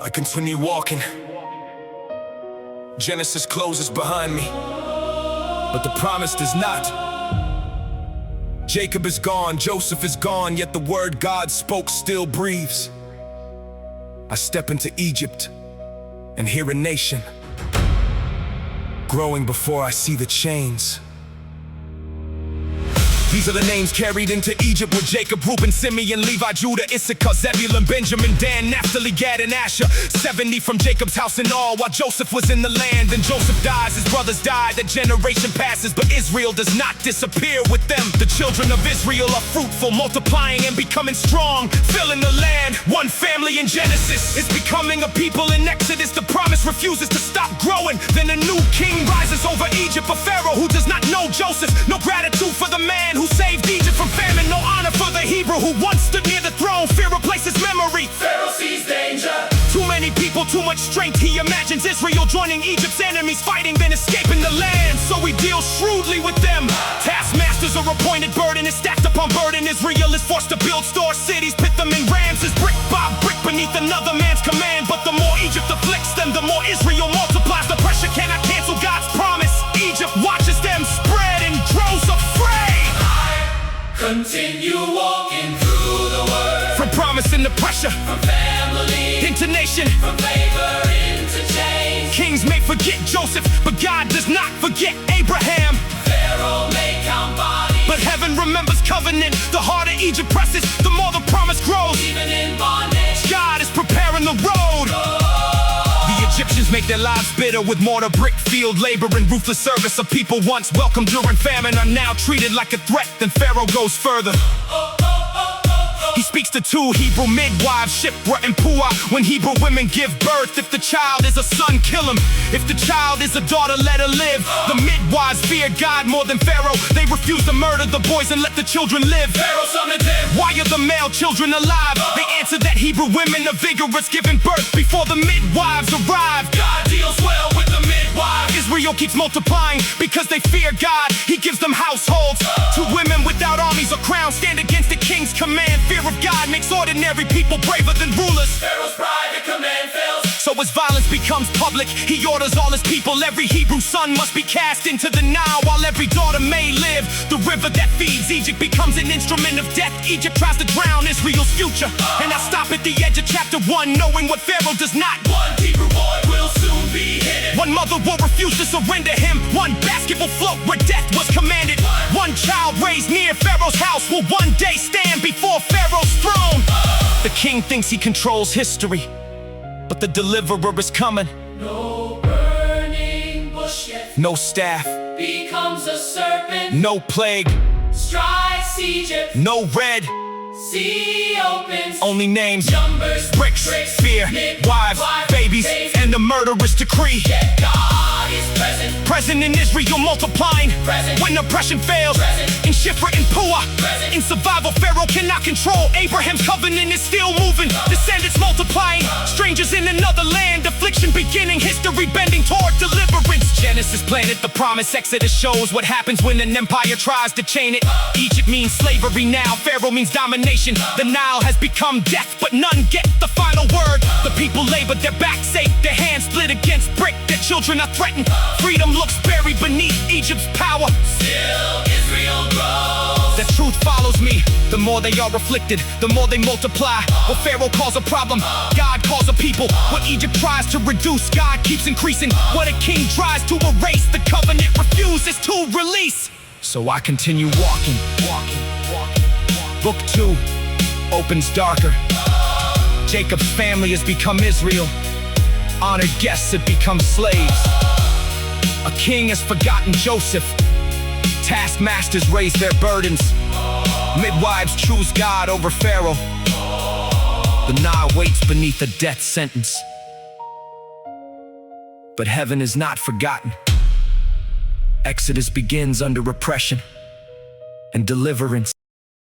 I continue walking. Genesis closes behind me, but the promise does not. Jacob is gone, Joseph is gone, yet the word God spoke still breathes. I step into Egypt and hear a nation growing before I see the chains. These are the names carried into Egypt with Jacob, Reuben, Simeon, Levi, Judah, Issachar, Zebulun, Benjamin, Dan, Naphtali, Gad, and Asher. 70 from Jacob's house in all, while Joseph was in the land. And Joseph dies, his brothers die, the generation passes, but Israel does not disappear with them. The children of Israel are fruitful, multiplying and becoming strong, filling the land. One family in Genesis is becoming a people in Exodus. The promise refuses to stop growing. Then a new king rises over Egypt, a pharaoh who does not know Joseph. No gratitude for the man who saved Egypt from famine, no honor for the Hebrew who once stood near the throne. Fear replaces memory. Pharaoh sees danger. Too many people, too much strength. He imagines Israel joining Egypt's enemies, fighting, then escaping the land. So he deals shrewdly with them. Taskmasters are appointed, burden is stacked upon burden. Israel is forced to build store cities, pit them in Ramses, brick by brick beneath another man's command. But the more Egypt afflicts them, the more Israel multiplies. The pressure cannot cancel God's promise. Egypt watches them spread and grows afraid. Continue walking through the word. From promise into pressure, From family into nation, from favor into change. kings may forget Joseph, but God does not forget Abraham. Pharaoh may count bodies, But heaven remembers covenant. The harder Egypt presses, the more the promise grows. even in bondage. God is preparing the road. The Egyptians make their lives bitter with mortar, brick, field labor, and ruthless service. Of people once welcomed during famine are now treated like a threat. Then Pharaoh goes further. He speaks to two Hebrew midwives, Shipra and Puah. When Hebrew women give birth, if the child is a son, kill him. If the child is a daughter, let her live. The midwives fear God more than Pharaoh. They refuse to murder the boys and let the children live. Pharaoh summoned him. Why are the male children alive? They answer that Hebrew women are vigorous, giving birth before the midwives arrive. God deals well with the midwives. Israel keeps multiplying because they fear God. He gives them households. Two women without armies or crowns stand against the king's command. Fear of God makes ordinary people braver than rulers. Pharaoh's private command fails. So as violence becomes public, he orders all his people. Every Hebrew son must be cast into the Nile, while every daughter may live. The river that feeds Egypt becomes an instrument of death. Egypt tries to drown Israel's future. And I stop at the edge of chapter 1, knowing what Pharaoh does not. One Hebrew boy will soon be hidden. One mother will refuse to surrender him. One basket will float where death was commanded. One child raised near Pharaoh's house will one day stand before Pharaoh's throne. The king thinks he controls history, but the deliverer is coming. No burning bush yet No staff, becomes a serpent. no plague, Strikes Egypt. no red, Sea opens. only names, Numbers. bricks, fear, wives, babies, and the murderous decree. Yet God is present. Present in Israel, multiplying. Present. When oppression fails, Present. in Shipra and Puah. Present. In survival, Pharaoh cannot control. Abraham's covenant is still moving. Descendants multiplying. Strangers in another land. Affliction beginning. History bending toward deliverance. Genesis planted the promise. Exodus shows what happens when an empire tries to chain it. Egypt means slavery now. Pharaoh means domination. The Nile has become death, but none get the final word. The people labor, their backs ache, their hands split against brick. Their children are threatened. Freedom looks buried beneath Egypt's power. Still Israel grows. The truth follows me. The more they are afflicted, the more they multiply. What Pharaoh calls a problem, God calls a people. What Egypt tries to reduce, God keeps increasing. What a king tries to erase, the covenant refuses to release. So I continue walking. Book 2 opens darker. Jacob's family has become Israel. Honored guests have become slaves. A king has forgotten Joseph. Taskmasters raise their burdens. Midwives choose God over Pharaoh. The Nile waits beneath a death sentence. But heaven is not forgotten. Exodus begins under oppression and deliverance.